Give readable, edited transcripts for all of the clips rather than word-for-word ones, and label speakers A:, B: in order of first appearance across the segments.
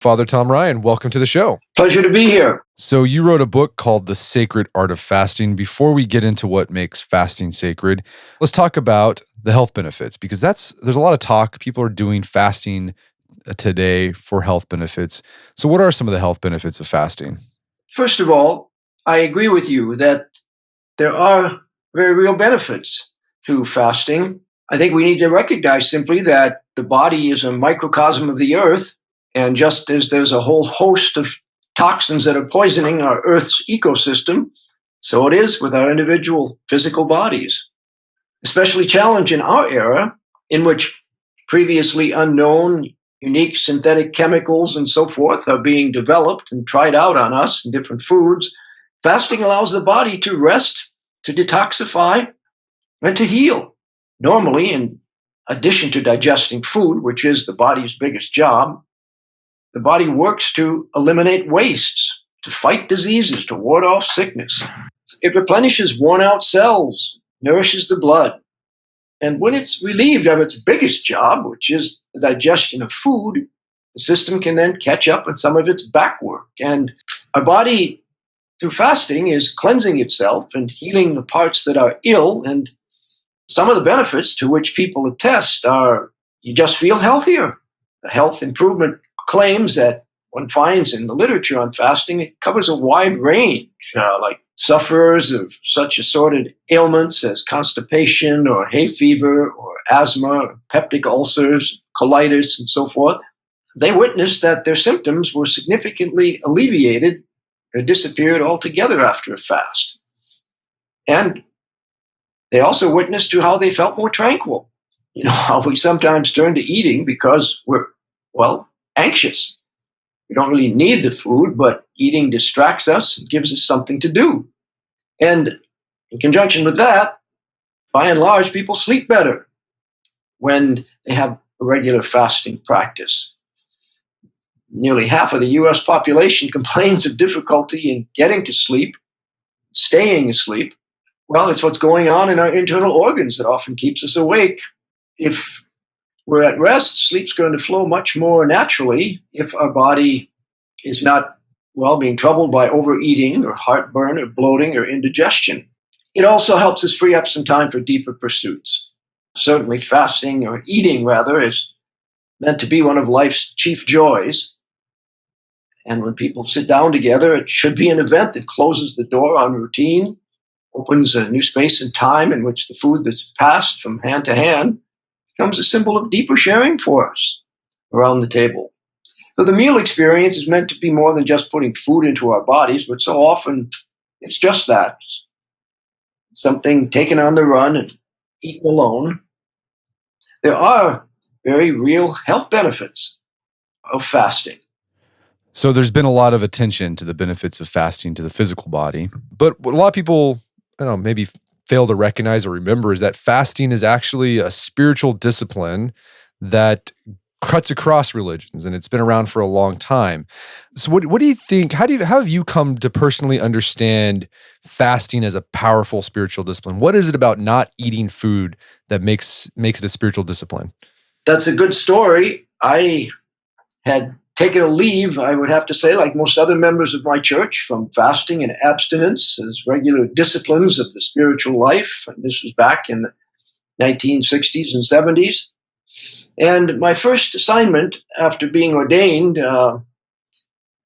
A: Father Tom Ryan, welcome to the show.
B: Pleasure to be here.
A: So you wrote a book called The Sacred Art of Fasting. Before we get into what makes fasting sacred, let's talk about the health benefits, because there's a lot of talk. People are doing fasting today for health benefits. So what are some of the health benefits of fasting?
B: First of all, I agree with you that there are very real benefits to fasting. I think we need to recognize simply that the body is a microcosm of the earth, and just as there's a whole host of toxins that are poisoning our Earth's ecosystem, so it is with our individual physical bodies. Especially challenged in our era, in which previously unknown, unique synthetic chemicals and so forth are being developed and tried out on us in different foods, fasting allows the body to rest, to detoxify, and to heal. Normally, in addition to digesting food, which is the body's biggest job, the body works to eliminate wastes, to fight diseases, to ward off sickness. It replenishes worn out cells, nourishes the blood. And when it's relieved of its biggest job, which is the digestion of food, the system can then catch up on some of its back work. And our body, through fasting, is cleansing itself and healing the parts that are ill. And some of the benefits to which people attest are you just feel healthier. The health improvement claims that one finds in the literature on fasting, it covers a wide range, like sufferers of such assorted ailments as constipation or hay fever or asthma or peptic ulcers, colitis, and so forth. They witnessed that their symptoms were significantly alleviated or disappeared altogether after a fast. And they also witnessed to how they felt more tranquil. You know, how we sometimes turn to eating because we're, anxious. We don't really need the food, but eating distracts us and gives us something to do. And in conjunction with that, by and large, people sleep better when they have a regular fasting practice. Nearly half of the US population complains of difficulty in getting to sleep, staying asleep. Well, it's what's going on in our internal organs that often keeps us awake. If we're at rest, sleep's going to flow much more naturally if our body is not, being troubled by overeating or heartburn or bloating or indigestion. It also helps us free up some time for deeper pursuits. Certainly fasting, or eating rather, is meant to be one of life's chief joys. And when people sit down together, it should be an event that closes the door on routine, opens a new space and time in which the food that's passed from hand to hand becomes a symbol of deeper sharing for us around the table. So the meal experience is meant to be more than just putting food into our bodies, but so often it's just that. Something taken on the run and eaten alone. There are very real health benefits of fasting.
A: So there's been a lot of attention to the benefits of fasting to the physical body. But what a lot of people, maybe fail to recognize or remember is that fasting is actually a spiritual discipline that cuts across religions, and it's been around for a long time. So what do you think, how have you come to personally understand fasting as a powerful spiritual discipline? What is it about not eating food that makes it a spiritual discipline?
B: That's a good story. I had taken a leave, I would have to say, like most other members of my church, from fasting and abstinence as regular disciplines of the spiritual life. And this was back in the 1960s and 70s. And my first assignment after being ordained as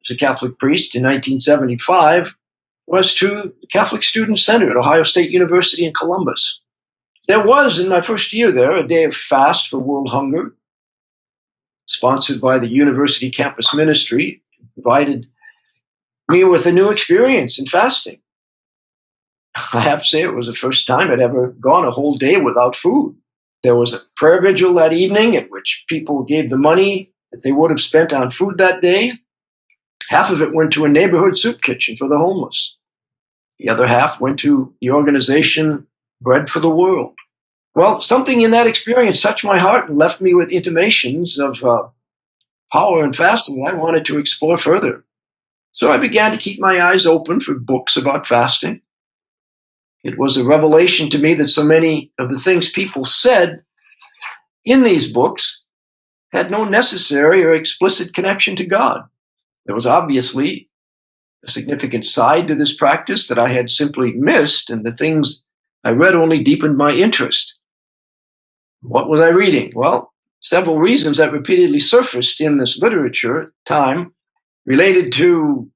B: a Catholic priest in 1975 was to the Catholic Student Center at Ohio State University in Columbus. There was, in my first year there, a day of fast for world hunger, sponsored by the university campus ministry, provided me with a new experience in fasting. I have to say it was the first time I'd ever gone a whole day without food. There was a prayer vigil that evening at which people gave the money that they would have spent on food that day. Half of it went to a neighborhood soup kitchen for the homeless. The other half went to the organization Bread for the World. Well, something in that experience touched my heart and left me with intimations of power in fasting that I wanted to explore further. So I began to keep my eyes open for books about fasting. It was a revelation to me that so many of the things people said in these books had no necessary or explicit connection to God. There was obviously a significant side to this practice that I had simply missed, and the things I read only deepened my interest. What was I reading? Well, several reasons that repeatedly surfaced in this literature at the time related to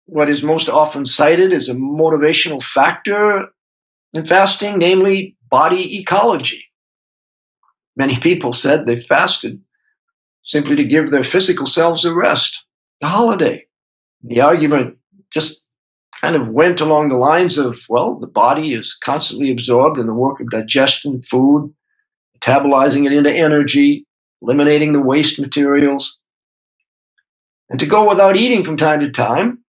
B: what is most often cited as a motivational factor in fasting, namely body ecology. Many people said they fasted simply to give their physical selves a rest, a holiday. The argument just kind of went along the lines of, well, the body is constantly absorbed in the work of digestion, food, metabolizing it into energy, eliminating the waste materials. And to go without eating from time to time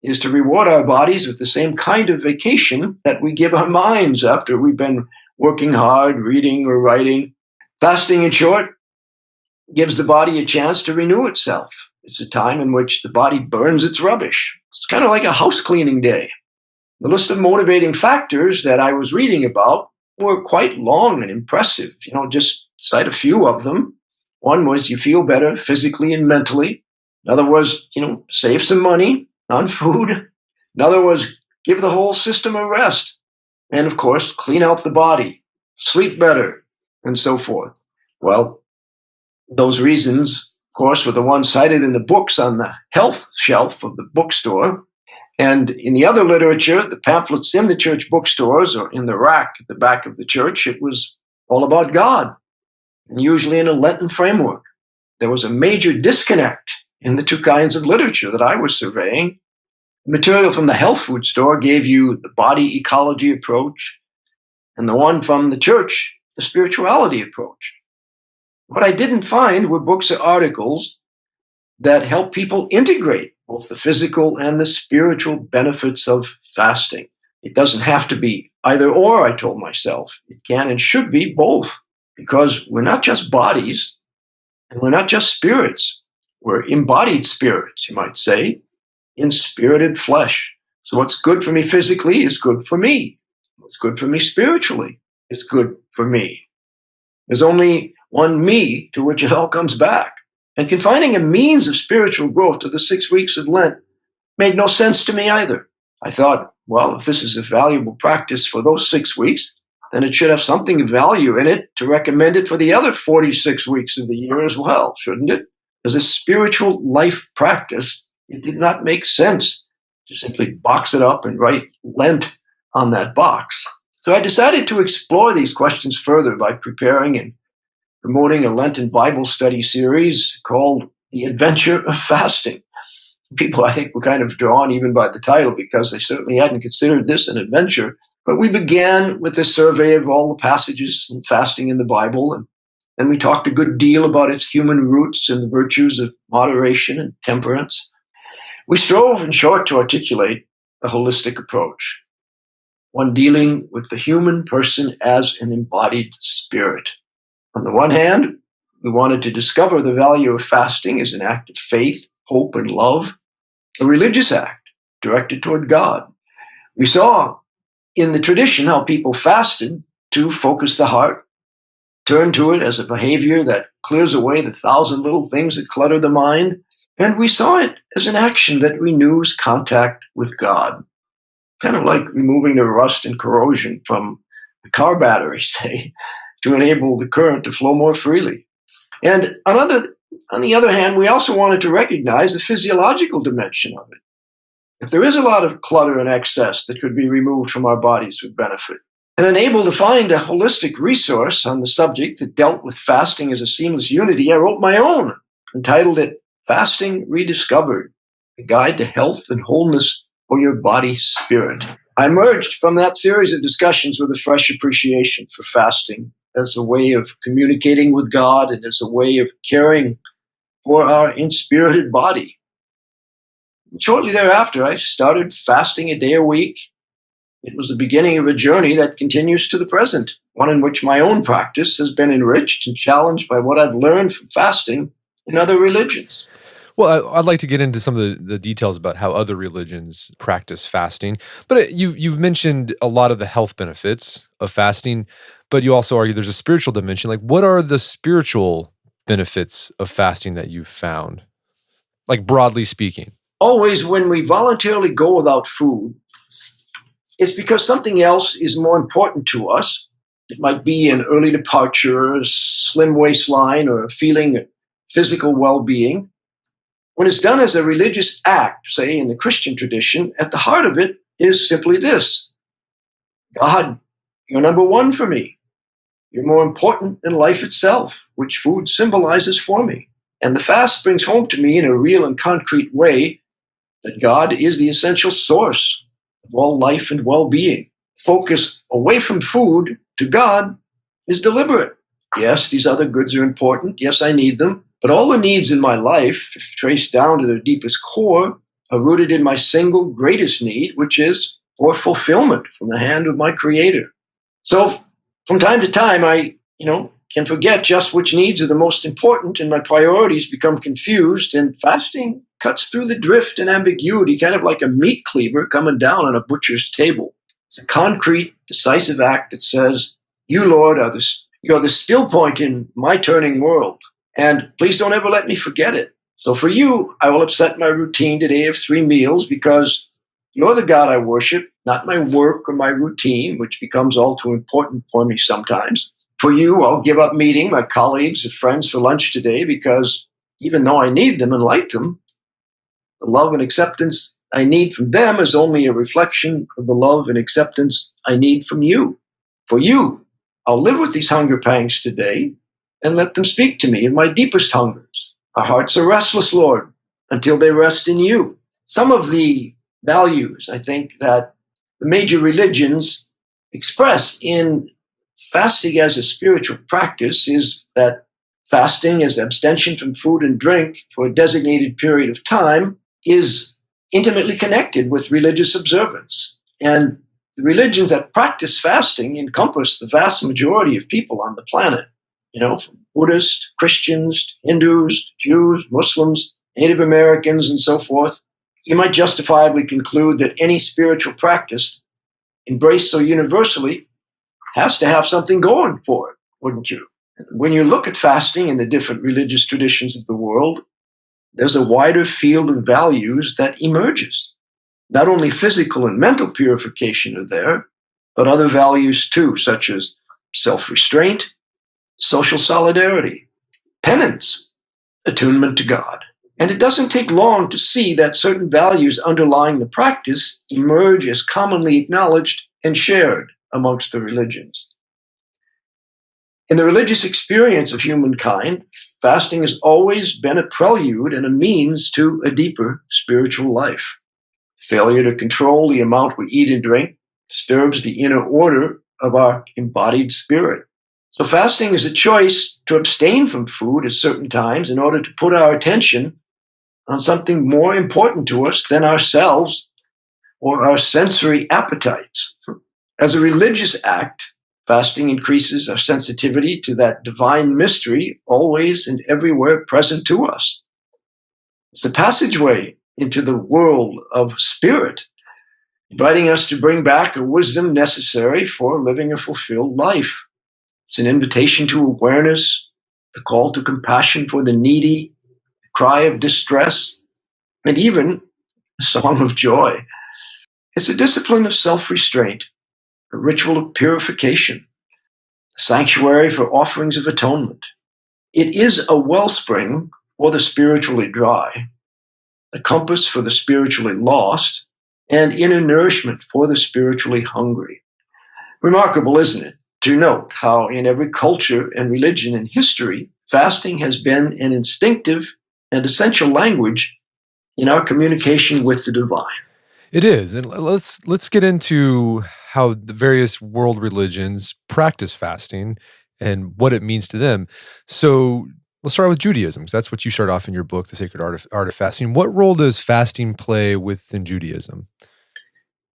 B: is to reward our bodies with the same kind of vacation that we give our minds after we've been working hard, reading or writing. Fasting, in short, gives the body a chance to renew itself. It's a time in which the body burns its rubbish. It's kind of like a house cleaning day. The list of motivating factors that I was reading about were quite long and impressive. Just cite a few of them. One was you feel better physically and mentally. Another was, save some money on food. Another was give the whole system a rest. And of course, clean out the body, sleep better, and so forth. Well, those reasons, of course, were the ones cited in the books on the health shelf of the bookstore. And in the other literature, the pamphlets in the church bookstores or in the rack at the back of the church, it was all about God, and usually in a Lenten framework. There was a major disconnect in the two kinds of literature that I was surveying. The material from the health food store gave you the body ecology approach, and the one from the church, the spirituality approach. What I didn't find were books or articles that help people integrate both the physical and the spiritual benefits of fasting. It doesn't have to be either or, I told myself. It can and should be both, because we're not just bodies and we're not just spirits. We're embodied spirits, you might say, in spirited flesh. So what's good for me physically is good for me. What's good for me spiritually is good for me. There's only one me to which it all comes back. And confining a means of spiritual growth to the 6 weeks of Lent made no sense to me either. I thought, well, if this is a valuable practice for those 6 weeks, then it should have something of value in it to recommend it for the other 46 weeks of the year as well, shouldn't it? As a spiritual life practice, it did not make sense to simply box it up and write Lent on that box. So I decided to explore these questions further by preparing and promoting a Lenten Bible study series called The Adventure of Fasting. People, I think, were kind of drawn even by the title because they certainly hadn't considered this an adventure. But we began with a survey of all the passages in fasting in the Bible, and then we talked a good deal about its human roots and the virtues of moderation and temperance. We strove, in short, to articulate a holistic approach, one dealing with the human person as an embodied spirit. On the one hand, we wanted to discover the value of fasting as an act of faith, hope, and love, a religious act directed toward God. We saw in the tradition how people fasted to focus the heart, turn to it as a behavior that clears away the 1,000 little things that clutter the mind, and we saw it as an action that renews contact with God, kind of like removing the rust and corrosion from the car battery, say, to enable the current to flow more freely. And on the other hand, we also wanted to recognize the physiological dimension of it. If there is a lot of clutter and excess that could be removed from our bodies with benefit, and unable to find a holistic resource on the subject that dealt with fasting as a seamless unity, I wrote my own, entitled it Fasting Rediscovered, a guide to health and wholeness for your body spirit. I emerged from that series of discussions with a fresh appreciation for fasting as a way of communicating with God and as a way of caring for our inspirited body. Shortly thereafter, I started fasting a day a week. It was the beginning of a journey that continues to the present, one in which my own practice has been enriched and challenged by what I've learned from fasting in other religions.
A: Well, I'd like to get into some of the details about how other religions practice fasting. But you've mentioned a lot of the health benefits of fasting, but you also argue there's a spiritual dimension. Like, what are the spiritual benefits of fasting that you've found? Like broadly speaking.
B: Always when we voluntarily go without food, it's because something else is more important to us. It might be an early departure, a slim waistline, or a feeling of physical well-being. When it's done as a religious act, say in the Christian tradition, at the heart of it is simply this: God, you're number one for me. You're more important than life itself, which food symbolizes for me. And the fast brings home to me in a real and concrete way that God is the essential source of all life and well-being. Focus away from food to God is deliberate. Yes, these other goods are important. Yes, I need them. But all the needs in my life, if traced down to their deepest core, are rooted in my single greatest need, which is for fulfillment from the hand of my Creator. So from time to time, I, can forget just which needs are the most important, and my priorities become confused, and fasting cuts through the drift and ambiguity, kind of like a meat cleaver coming down on a butcher's table. It's a concrete, decisive act that says, you, Lord, you're the still point in my turning world, and please don't ever let me forget it. So for you, I will upset my routine today of 3 meals because you're the God I worship, not my work or my routine, which becomes all too important for me sometimes. For you, I'll give up meeting my colleagues and friends for lunch today because even though I need them and like them, the love and acceptance I need from them is only a reflection of the love and acceptance I need from you. For you, I'll live with these hunger pangs today and let them speak to me in my deepest hungers. Our hearts are restless, Lord, until they rest in you. Some of the values, I think, that the major religions express in fasting as a spiritual practice is that fasting as abstention from food and drink for a designated period of time is intimately connected with religious observance. And the religions that practice fasting encompass the vast majority of people on the planet, from Buddhists, Christians, Hindus, Jews, Muslims, Native Americans, and so forth. You might justifiably conclude that any spiritual practice embraced so universally has to have something going for it, wouldn't you? When you look at fasting in the different religious traditions of the world, there's a wider field of values that emerges. Not only physical and mental purification are there, but other values too, such as self-restraint, social solidarity, penance, attunement to God. And it doesn't take long to see that certain values underlying the practice emerge as commonly acknowledged and shared amongst the religions. In the religious experience of humankind, fasting has always been a prelude and a means to a deeper spiritual life. Failure to control the amount we eat and drink disturbs the inner order of our embodied spirit. So fasting is a choice to abstain from food at certain times in order to put our attention on something more important to us than ourselves or our sensory appetites. As a religious act, fasting increases our sensitivity to that divine mystery always and everywhere present to us. It's a passageway into the world of spirit, inviting us to bring back a wisdom necessary for living a fulfilled life. It's an invitation to awareness, the call to compassion for the needy, the cry of distress, and even a song of joy. It's a discipline of self-restraint, a ritual of purification, a sanctuary for offerings of atonement. It is a wellspring for the spiritually dry, a compass for the spiritually lost, and inner nourishment for the spiritually hungry. Remarkable, isn't it, to note how in every culture and religion in history, fasting has been an instinctive and essential language in our communication with the divine.
A: It is. And let's get into how the various world religions practice fasting and what it means to them. So let's start with Judaism, because that's what you start off in your book, The Sacred Art of Fasting. What role does fasting play within Judaism?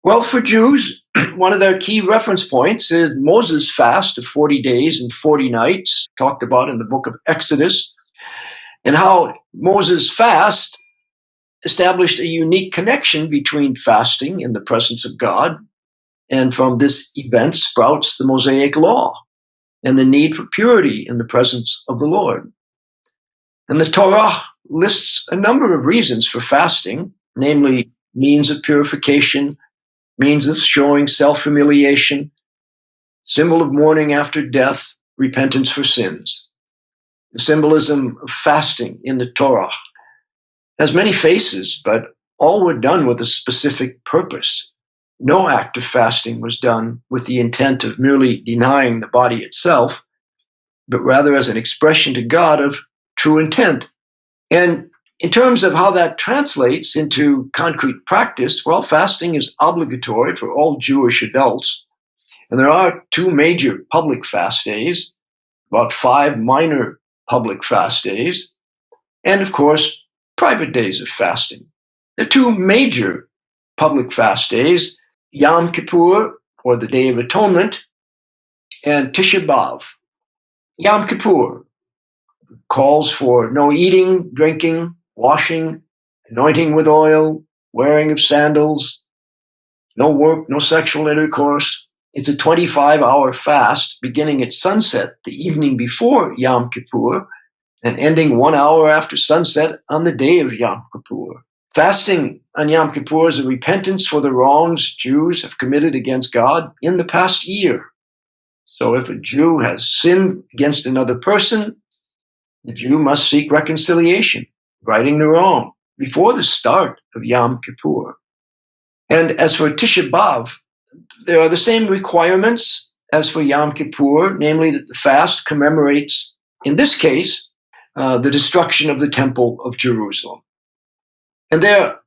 B: Well, for Jews, one of their key reference points is Moses' fast of 40 days and 40 nights, talked about in the book of Exodus, and how Moses' fast established a unique connection between fasting in the presence of God, and from this event sprouts the Mosaic law and the need for purity in the presence of the Lord. And the Torah lists a number of reasons for fasting, namely means of purification, means of showing self-humiliation, symbol of mourning after death, repentance for sins. The symbolism of fasting in the Torah has many faces, but all were done with a specific purpose. No act of fasting was done with the intent of merely denying the body itself, but rather as an expression to God of true intent. And in terms of how that translates into concrete practice, well, fasting is obligatory for all Jewish adults. And there are two major public fast days, about 5 minor public fast days, and of course, private days of fasting. The two major public fast days, Yom Kippur, or the Day of Atonement, and Tisha B'Av. Yom Kippur calls for no eating, drinking, washing, anointing with oil, wearing of sandals, no work, no sexual intercourse. It's a 25-hour fast beginning at sunset the evening before Yom Kippur and ending 1 hour after sunset on the day of Yom Kippur. Fasting on Yom Kippur is a repentance for the wrongs Jews have committed against God in the past year. So if a Jew has sinned against another person, the Jew must seek reconciliation, righting the wrong, before the start of Yom Kippur. And as for Tisha B'Av, there are the same requirements as for Yom Kippur, namely that the fast commemorates, in this case, the destruction of the Temple of Jerusalem. And there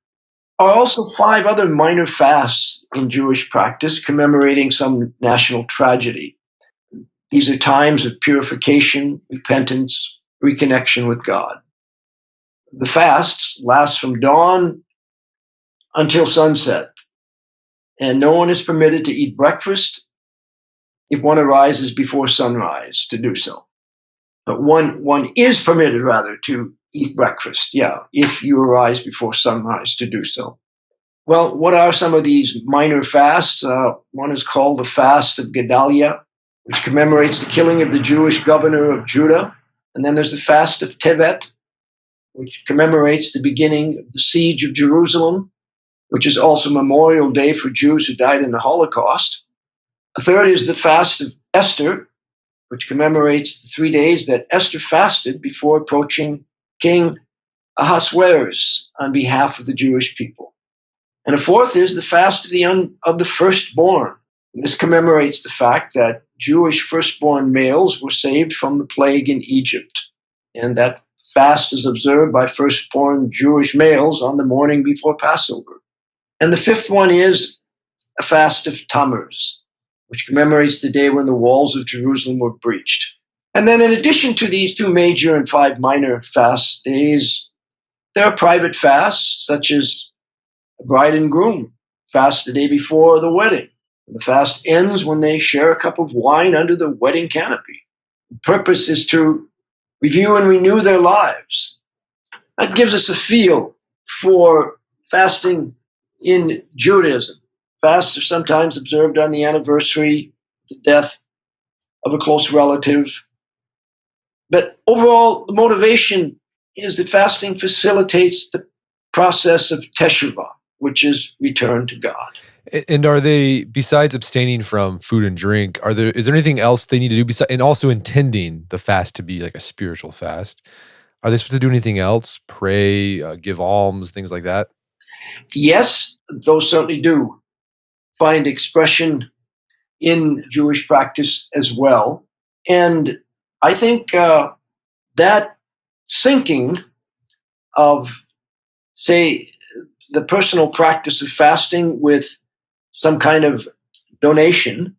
B: are also 5 other minor fasts in Jewish practice commemorating some national tragedy. These are times of purification, repentance, reconnection with God. The fasts last from dawn until sunset, and no one is permitted to eat breakfast if one arises before sunrise to do so. But one is permitted, rather, to eat breakfast, if you arise before sunrise to do so. Well, what are some of these minor fasts? One is called the Fast of Gedaliah, which commemorates the killing of the Jewish governor of Judah. And then there's the Fast of Tevet, which commemorates the beginning of the siege of Jerusalem, which is also Memorial Day for Jews who died in the Holocaust. A third is the Fast of Esther, which commemorates the 3 days that Esther fasted before approaching King Ahasuerus on behalf of the Jewish people. And a fourth is the Fast of the Firstborn. And this commemorates the fact that Jewish firstborn males were saved from the plague in Egypt, and that fast is observed by firstborn Jewish males on the morning before Passover. And the fifth one is a Fast of Tammuz, which commemorates the day when the walls of Jerusalem were breached. And then in addition to these 2 major and 5 minor fast days, there are private fasts, such as a bride and groom fast the day before the wedding. The fast ends when they share a cup of wine under the wedding canopy. The purpose is to review and renew their lives. That gives us a feel for fasting in Judaism. Fasts are sometimes observed on the anniversary of the death of a close relative. But overall, the motivation is that fasting facilitates the process of teshuvah, which is return to God.
A: And are they, besides abstaining from food and drink, is there anything else they need to do besides, and also intending the fast to be like a spiritual fast? Are they supposed to do anything else? Pray, give alms, things like that?
B: Yes, those certainly do find expression in Jewish practice as well. And I think that syncing of, say, the personal practice of fasting with some kind of donation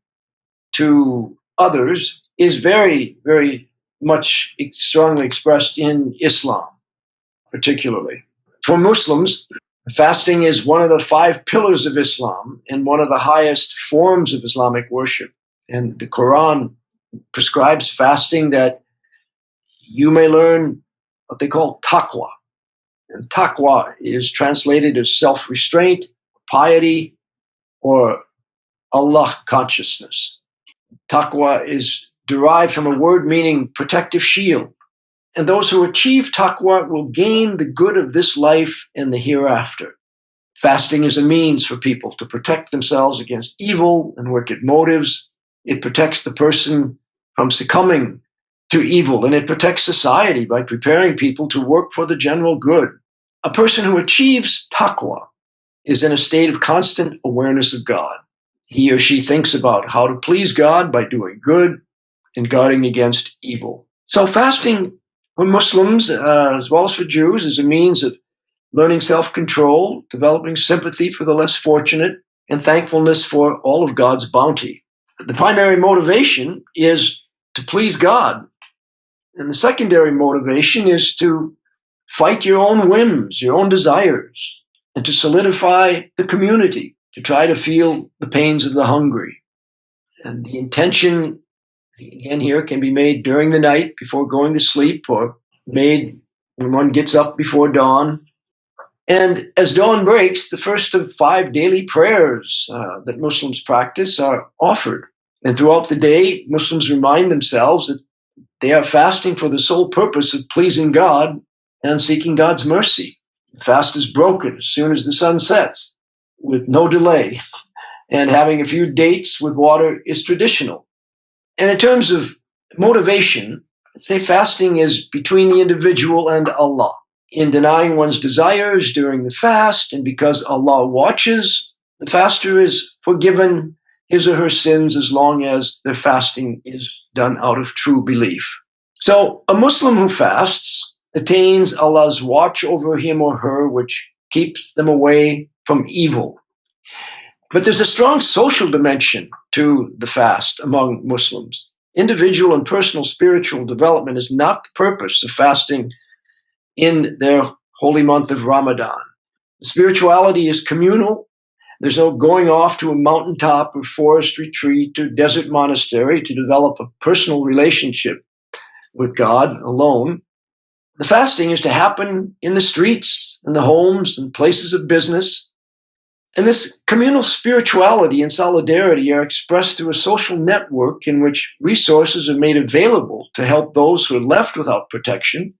B: to others is very, very much strongly expressed in Islam, particularly. For Muslims, fasting is one of the 5 pillars of Islam and one of the highest forms of Islamic worship. And the Quran prescribes fasting that you may learn what they call taqwa. And taqwa is translated as self-restraint, piety, or Allah consciousness. Taqwa is derived from a word meaning protective shield. And those who achieve taqwa will gain the good of this life and the hereafter. Fasting is a means for people to protect themselves against evil and wicked motives. It protects the person from succumbing to evil, and it protects society by preparing people to work for the general good. A person who achieves taqwa is in a state of constant awareness of God. He or she thinks about how to please God by doing good and guarding against evil. So fasting for Muslims, as well as for Jews, is a means of learning self-control, developing sympathy for the less fortunate, and thankfulness for all of God's bounty. The primary motivation is to please God. And the secondary motivation is to fight your own whims, your own desires, and to solidify the community, to try to feel the pains of the hungry. And the intention, again, here can be made during the night before going to sleep, or made when one gets up before dawn. And as dawn breaks, the first of 5 daily prayers that Muslims practice are offered. And throughout the day, Muslims remind themselves that they are fasting for the sole purpose of pleasing God and seeking God's mercy. The fast is broken as soon as the sun sets, with no delay. And having a few dates with water is traditional. And in terms of motivation, I'd say fasting is between the individual and Allah. In denying one's desires during the fast, and because Allah watches, the faster is forgiven his or her sins as long as their fasting is done out of true belief. So a Muslim who fasts attains Allah's watch over him or her, which keeps them away from evil. But there's a strong social dimension to the fast among Muslims. Individual and personal spiritual development is not the purpose of fasting in their holy month of Ramadan. The spirituality is communal. There's no going off to a mountaintop or forest retreat or desert monastery to develop a personal relationship with God alone. The fasting is to happen in the streets, in the homes, and places of business. And this communal spirituality and solidarity are expressed through a social network in which resources are made available to help those who are left without protection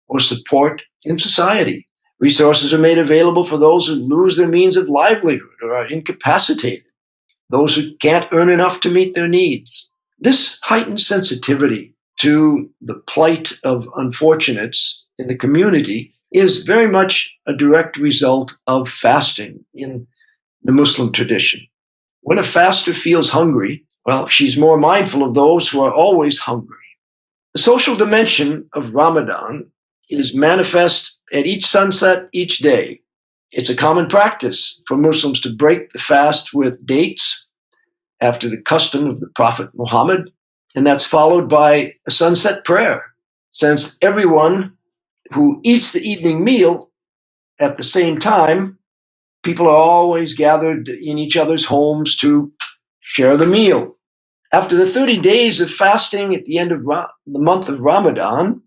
B: or support in society. Resources are made available for those who lose their means of livelihood or are incapacitated, those who can't earn enough to meet their needs. This heightened sensitivity to the plight of unfortunates in the community is very much a direct result of fasting in the Muslim tradition. When a faster feels hungry, well, she's more mindful of those who are always hungry. The social dimension of Ramadan is manifest at each sunset each day. It's a common practice for Muslims to break the fast with dates after the custom of the Prophet Muhammad, and that's followed by a sunset prayer, since everyone who eats the evening meal at the same time, people are always gathered in each other's homes to share the meal. After the 30 days of fasting at the end of the month of Ramadan,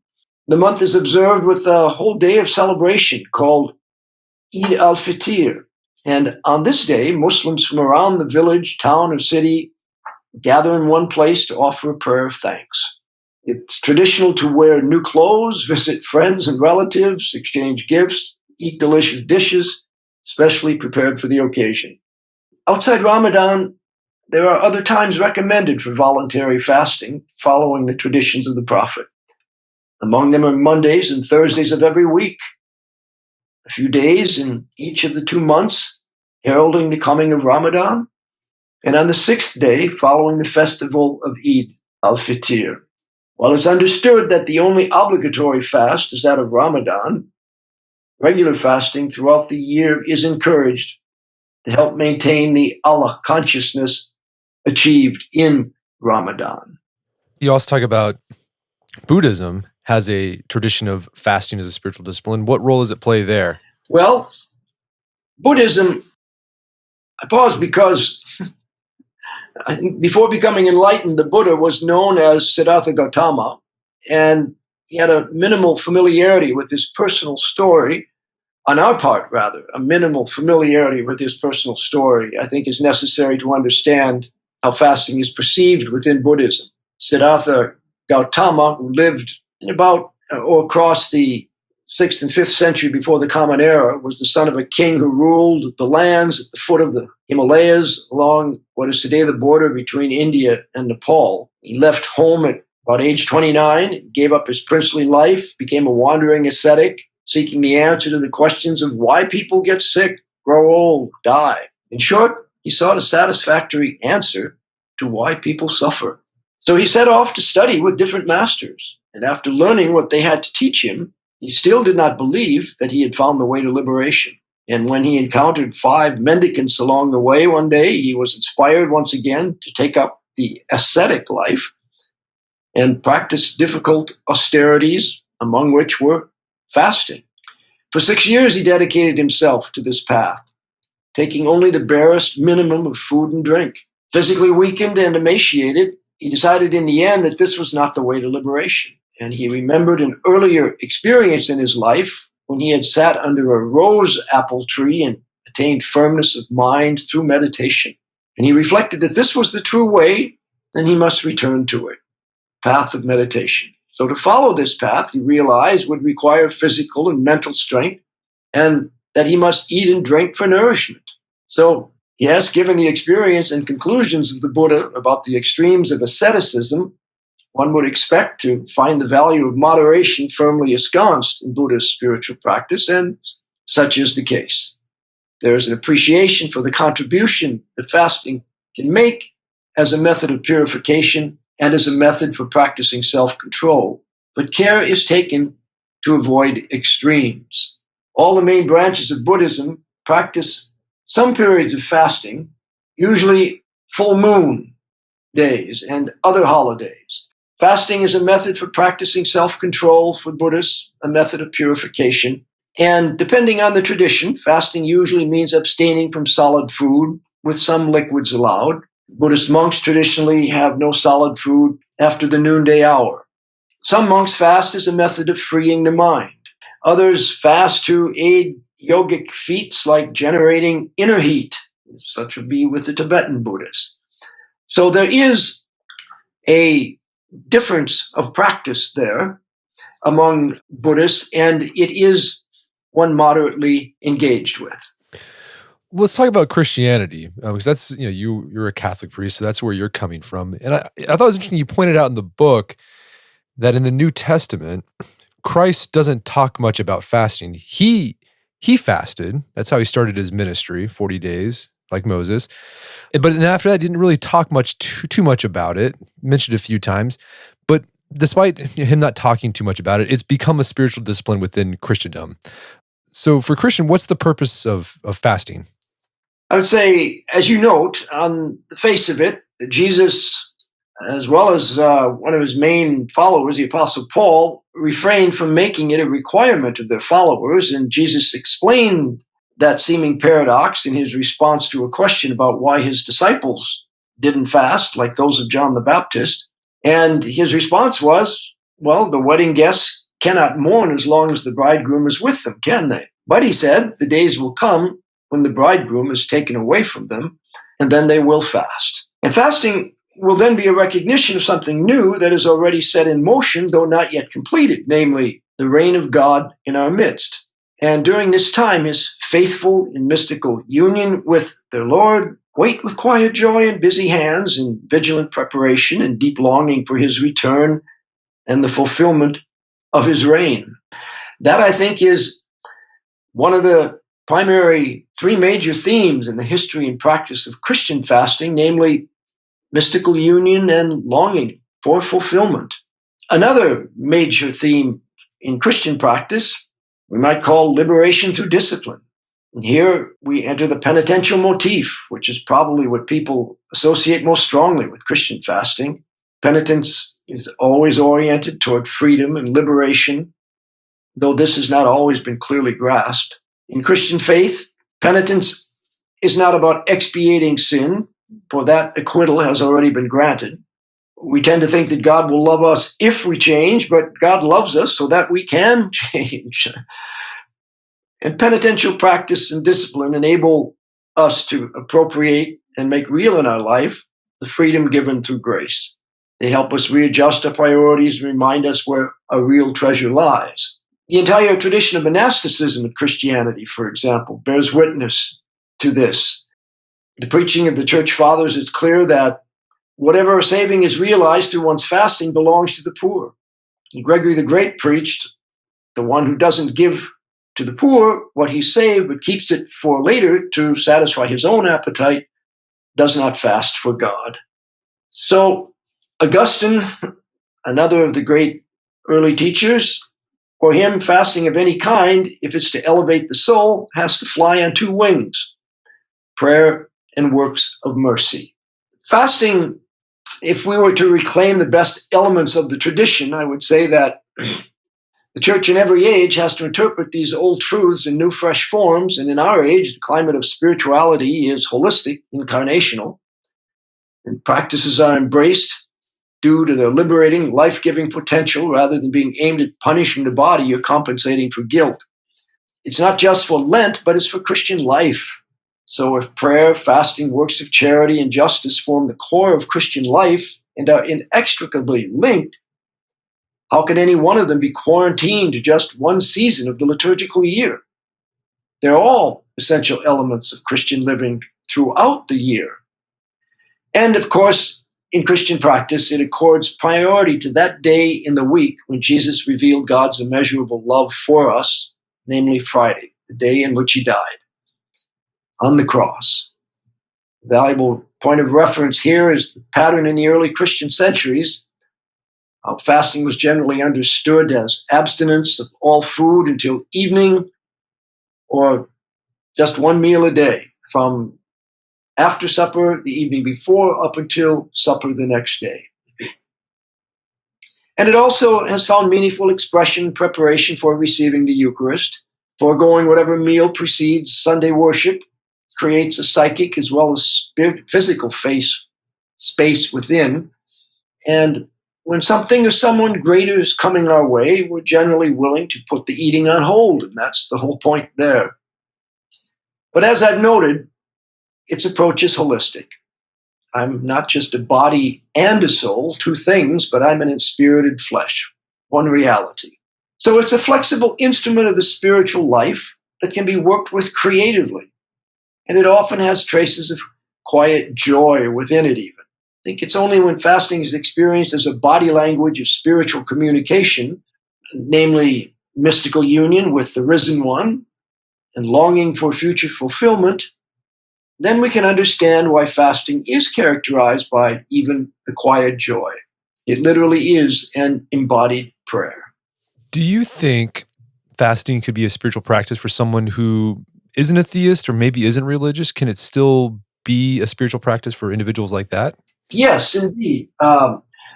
B: the month is observed with a whole day of celebration called Eid al-Fitr. And on this day, Muslims from around the village, town, or city gather in one place to offer a prayer of thanks. It's traditional to wear new clothes, visit friends and relatives, exchange gifts, eat delicious dishes, specially prepared for the occasion. Outside Ramadan, there are other times recommended for voluntary fasting, following the traditions of the Prophet. Among them are Mondays and Thursdays of every week, a few days in each of the 2 months, heralding the coming of Ramadan, and on the 6th day following the festival of Eid al-Fitr. While it's understood that the only obligatory fast is that of Ramadan, regular fasting throughout the year is encouraged to help maintain the Allah consciousness achieved in Ramadan.
A: You also talk about Buddhism has a tradition of fasting as a spiritual discipline. What role does it play there?
B: Well, Buddhism, I pause because I think before becoming enlightened, the Buddha was known as Siddhartha Gautama, and he had a minimal familiarity with his personal story, on our part rather, a minimal familiarity with his personal story, I think is necessary to understand how fasting is perceived within Buddhism. Siddhartha Gautama, who lived in about or across the 6th and 5th century before the Common Era, was the son of a king who ruled the lands at the foot of the Himalayas along what is today the border between India and Nepal. He left home at about age 29, gave up his princely life, became a wandering ascetic, seeking the answer to the questions of why people get sick, grow old, die. In short, he sought a satisfactory answer to why people suffer. So he set off to study with different masters, and after learning what they had to teach him, he still did not believe that he had found the way to liberation. And when he encountered 5 mendicants along the way one day, he was inspired once again to take up the ascetic life and practice difficult austerities, among which were fasting. For 6 years, he dedicated himself to this path, taking only the barest minimum of food and drink. Physically weakened and emaciated, he decided in the end that this was not the way to liberation. And he remembered an earlier experience in his life when he had sat under a rose apple tree and attained firmness of mind through meditation. And he reflected that this was the true way, and he must return to it. Path of meditation. So to follow this path, he realized, would require physical and mental strength, and that he must eat and drink for nourishment. So, yes, given the experience and conclusions of the Buddha about the extremes of asceticism, one would expect to find the value of moderation firmly ensconced in Buddha's spiritual practice, and such is the case. There is an appreciation for the contribution that fasting can make as a method of purification and as a method for practicing self-control, but care is taken to avoid extremes. All the main branches of Buddhism practice some periods of fasting, usually full moon days and other holidays. Fasting is a method for practicing self-control for Buddhists, a method of purification. And depending on the tradition, fasting usually means abstaining from solid food with some liquids allowed. Buddhist monks traditionally have no solid food after the noonday hour. Some monks fast as a method of freeing the mind. Others fast to aid yogic feats like generating inner heat. Such would be with the Tibetan Buddhists. So there is a difference of practice there among Buddhists, and it is one moderately engaged with.
A: Let's talk about Christianity, because that's, you're a Catholic priest, so that's where you're coming from. And I thought it was interesting, you pointed out in the book that in the New Testament, Christ doesn't talk much about fasting. He fasted. That's how he started his ministry, 40 days, like Moses. But then after that, he didn't really talk too much about it, mentioned it a few times. But despite him not talking too much about it, it's become a spiritual discipline within Christendom. So for Christian, what's the purpose of fasting?
B: I would say, as you note, on the face of it, that Jesus, as well as one of his main followers, the Apostle Paul, refrained from making it a requirement of their followers. And Jesus explained that seeming paradox in his response to a question about why his disciples didn't fast, like those of John the Baptist. And his response was, well, the wedding guests cannot mourn as long as the bridegroom is with them, can they? But he said, the days will come when the bridegroom is taken away from them, and then they will fast. And fasting will then be a recognition of something new that is already set in motion, though not yet completed, namely the reign of God in our midst. And during this time, his faithful in mystical union with their Lord wait with quiet joy and busy hands in vigilant preparation and deep longing for his return and the fulfillment of his reign. That, I think, is one of the primary 3 major themes in the history and practice of Christian fasting, namely mystical union and longing for fulfillment. Another major theme in Christian practice we might call liberation through discipline. And here we enter the penitential motif, which is probably what people associate most strongly with Christian fasting. Penitence is always oriented toward freedom and liberation, though this has not always been clearly grasped. In Christian faith, penitence is not about expiating sin, for that acquittal has already been granted. We tend to think that God will love us if we change, but God loves us so that we can change. And penitential practice and discipline enable us to appropriate and make real in our life the freedom given through grace. They help us readjust our priorities and remind us where our real treasure lies. The entire tradition of monasticism in Christianity, for example, bears witness to this. The preaching of the church fathers is clear that whatever saving is realized through one's fasting belongs to the poor. And Gregory the Great preached, the one who doesn't give to the poor what he saved but keeps it for later to satisfy his own appetite does not fast for God. So Augustine, another of the great early teachers, for him, fasting of any kind, if it's to elevate the soul, has to fly on two wings: prayer and works of mercy. Fasting, if we were to reclaim the best elements of the tradition, I would say that the church in every age has to interpret these old truths in new, fresh forms. And in our age, the climate of spirituality is holistic, incarnational, and practices are embraced due to their liberating, life-giving potential rather than being aimed at punishing the body or compensating for guilt. It's not just for Lent, but it's for Christian life. So if prayer, fasting, works of charity, and justice form the core of Christian life and are inextricably linked, how can any one of them be quarantined to just one season of the liturgical year? They're all essential elements of Christian living throughout the year. And of course, in Christian practice, it accords priority to that day in the week when Jesus revealed God's immeasurable love for us, namely Friday, the day in which he died on the cross. A valuable point of reference here is the pattern in the early Christian centuries. Fasting was generally understood as abstinence of all food until evening, or just one meal a day, from after supper the evening before up until supper the next day. And it also has found meaningful expression in preparation for receiving the Eucharist. Foregoing whatever meal precedes Sunday worship creates a psychic as well as physical space within. And when something or someone greater is coming our way, we're generally willing to put the eating on hold, and that's the whole point there. But as I've noted, its approach is holistic. I'm not just a body and a soul, two things, but I'm an inspirited flesh, one reality. So it's a flexible instrument of the spiritual life that can be worked with creatively. And it often has traces of quiet joy within it even. I think it's only when fasting is experienced as a body language of spiritual communication, namely mystical union with the risen one and longing for future fulfillment, then we can understand why fasting is characterized by even the quiet joy. It literally is an embodied prayer.
A: Do you think fasting could be a spiritual practice for someone who isn't a theist or maybe isn't religious? Can it still be a spiritual practice for individuals like that?
B: Yes, indeed.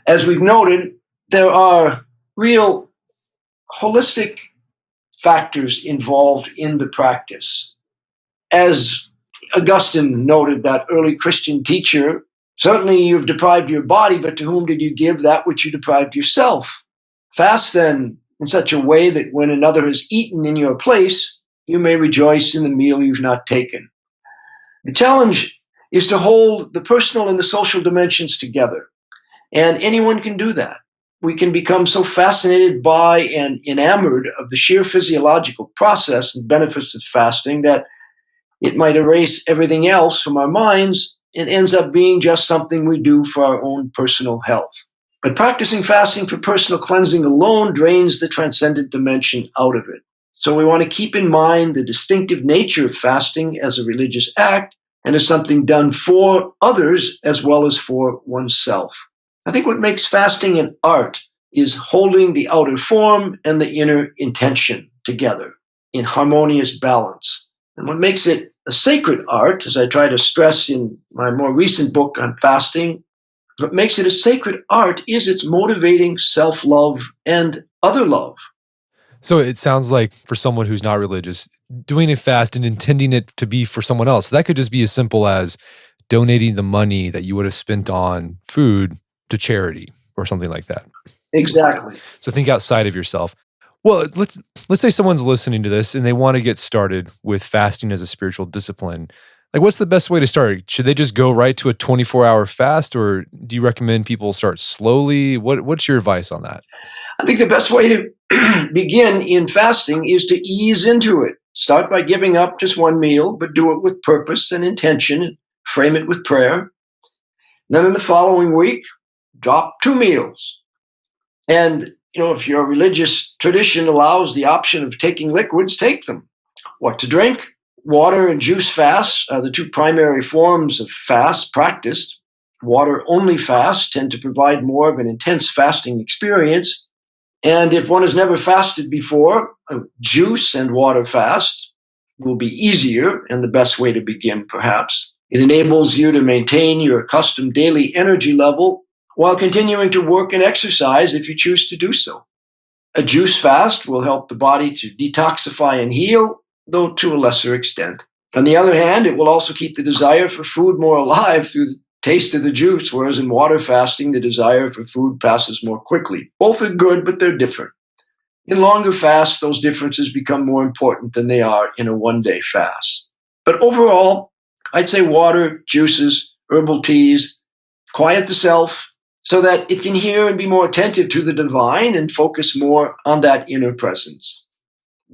B: As we've noted, there are real holistic factors involved in the practice. As Augustine noted, that early Christian teacher, certainly you've deprived your body, but to whom did you give that which you deprived yourself? Fast then in such a way that when another has eaten in your place, you may rejoice in the meal you've not taken. The challenge is to hold the personal and the social dimensions together. And anyone can do that. We can become so fascinated by and enamored of the sheer physiological process and benefits of fasting that it might erase everything else from our minds and ends up being just something we do for our own personal health. But practicing fasting for personal cleansing alone drains the transcendent dimension out of it. So we want to keep in mind the distinctive nature of fasting as a religious act and as something done for others as well as for oneself. I think what makes fasting an art is holding the outer form and the inner intention together in harmonious balance. And what makes it a sacred art, as I try to stress in my more recent book on fasting, what makes it a sacred art is its motivating self-love and other love.
A: So it sounds like for someone who's not religious, doing a fast and intending it to be for someone else, that could just be as simple as donating the money that you would have spent on food to charity or something like that.
B: Exactly.
A: So think outside of yourself. Well, let's say someone's listening to this and they want to get started with fasting as a spiritual discipline. Like, what's the best way to start? Should they just go right to a 24-hour fast, or do you recommend people start slowly? What's your advice on that?
B: I think the best way to begin in fasting is to ease into it. Start by giving up just one meal, but do it with purpose and intention, and frame it with prayer. Then in the following week, drop 2 meals. And, if your religious tradition allows the option of taking liquids, take them. What to drink? Water and juice fasts are the 2 primary forms of fast practiced. Water-only fasts tend to provide more of an intense fasting experience. And if one has never fasted before, a juice and water fast will be easier and the best way to begin, perhaps. It enables you to maintain your accustomed daily energy level while continuing to work and exercise if you choose to do so. A juice fast will help the body to detoxify and heal, though to a lesser extent. On the other hand, it will also keep the desire for food more alive through the taste of the juice, whereas in water fasting, the desire for food passes more quickly. Both are good, but they're different. In longer fasts, those differences become more important than they are in a one-day fast. But overall, I'd say water, juices, herbal teas, quiet the self so that it can hear and be more attentive to the divine and focus more on that inner presence.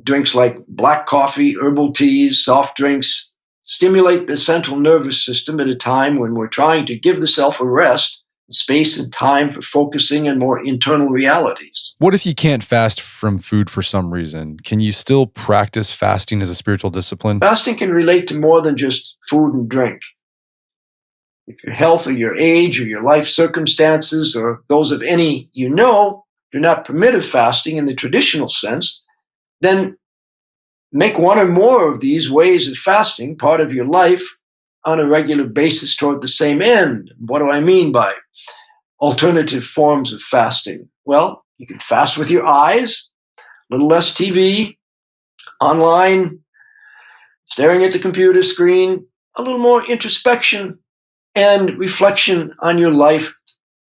B: Drinks like black coffee, herbal teas, soft drinks stimulate the central nervous system at a time when we're trying to give the self a rest, space and time for focusing on more internal realities.
A: What if you can't fast from food for some reason? Can you still practice fasting as a spiritual discipline?
B: Fasting can relate to more than just food and drink. If your health or your age or your life circumstances or those of any do not permit of fasting in the traditional sense, then make one or more of these ways of fasting part of your life on a regular basis toward the same end. What do I mean by alternative forms of fasting? Well, you can fast with your eyes, a little less TV, online, staring at the computer screen, a little more introspection and reflection on your life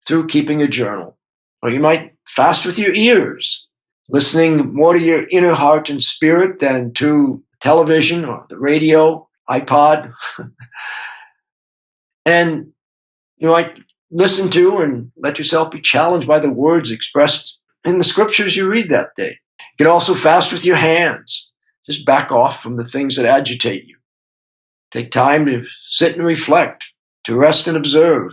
B: through keeping a journal. Or you might fast with your ears, listening more to your inner heart and spirit than to television or the radio, iPod. And you might listen to and let yourself be challenged by the words expressed in the scriptures you read that day. You can also fast with your hands. Just back off from the things that agitate you. Take time to sit and reflect, to rest and observe.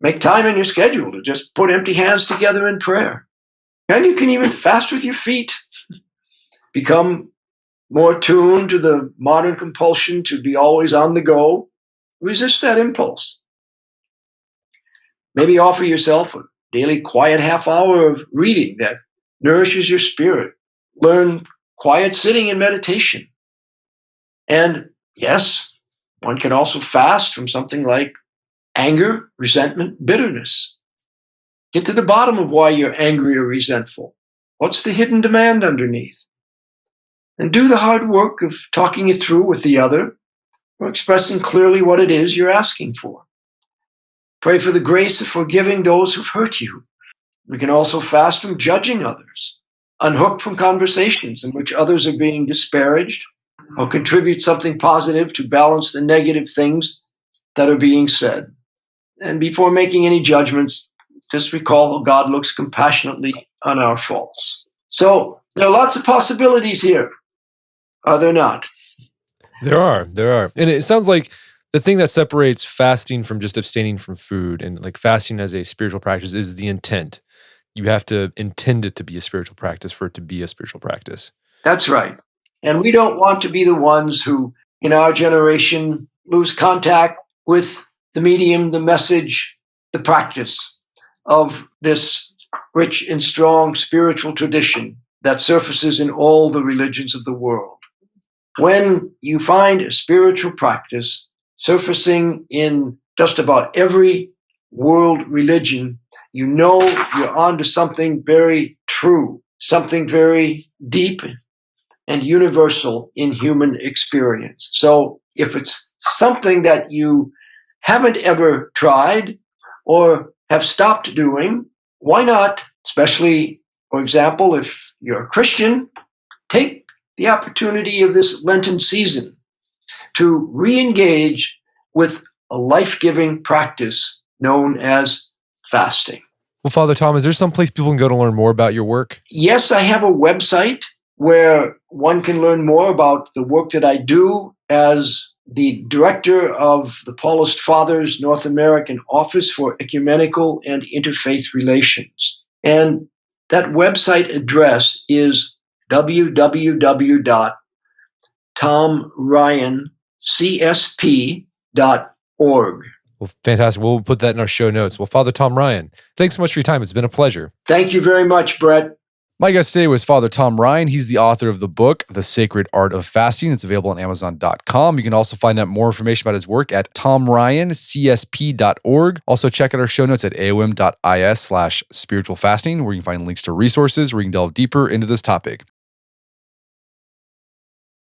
B: Make time in your schedule to just put empty hands together in prayer. And you can even fast with your feet. Become more tuned to the modern compulsion to be always on the go. Resist that impulse. Maybe offer yourself a daily quiet half hour of reading that nourishes your spirit. Learn quiet sitting and meditation. And yes, one can also fast from something like anger, resentment, bitterness. Get to the bottom of why you're angry or resentful. What's the hidden demand underneath? And do the hard work of talking it through with the other or expressing clearly what it is you're asking for. Pray for the grace of forgiving those who've hurt you. We can also fast from judging others, unhook from conversations in which others are being disparaged, or contribute something positive to balance the negative things that are being said. And before making any judgments, just recall how God looks compassionately on our faults. So there are lots of possibilities here, are there not?
A: There are. And it sounds like the thing that separates fasting from just abstaining from food and like fasting as a spiritual practice is the intent. You have to intend it to be a spiritual practice for it to be a spiritual practice.
B: That's right. And we don't want to be the ones who, in our generation, lose contact with the medium, the message, the practice of this rich and strong spiritual tradition that surfaces in all the religions of the world. When you find a spiritual practice surfacing in just about every world religion, you know you're onto something very true, something very deep and universal in human experience. So if it's something that you haven't ever tried or have stopped doing, why not, especially, for example, if you're a Christian, take the opportunity of this Lenten season to re-engage with a life-giving practice known as fasting.
A: Well, Father Tom, is there some place people can go to learn more about your work?
B: Yes, I have a website where one can learn more about the work that I do as the director of the Paulist Fathers North American Office for Ecumenical and Interfaith Relations. And that website address is www.tomryancsp.org.
A: Well, fantastic. We'll put that in our show notes. Well, Father Tom Ryan, thanks so much for your time. It's been a pleasure.
B: Thank you very much, Brett.
A: My guest today was Father Tom Ryan. He's the author of the book, The Sacred Art of Fasting. It's available on Amazon.com. You can also find out more information about his work at tomryancsp.org. Also, check out our show notes at aom.is/spiritual fasting, where you can find links to resources where you can delve deeper into this topic.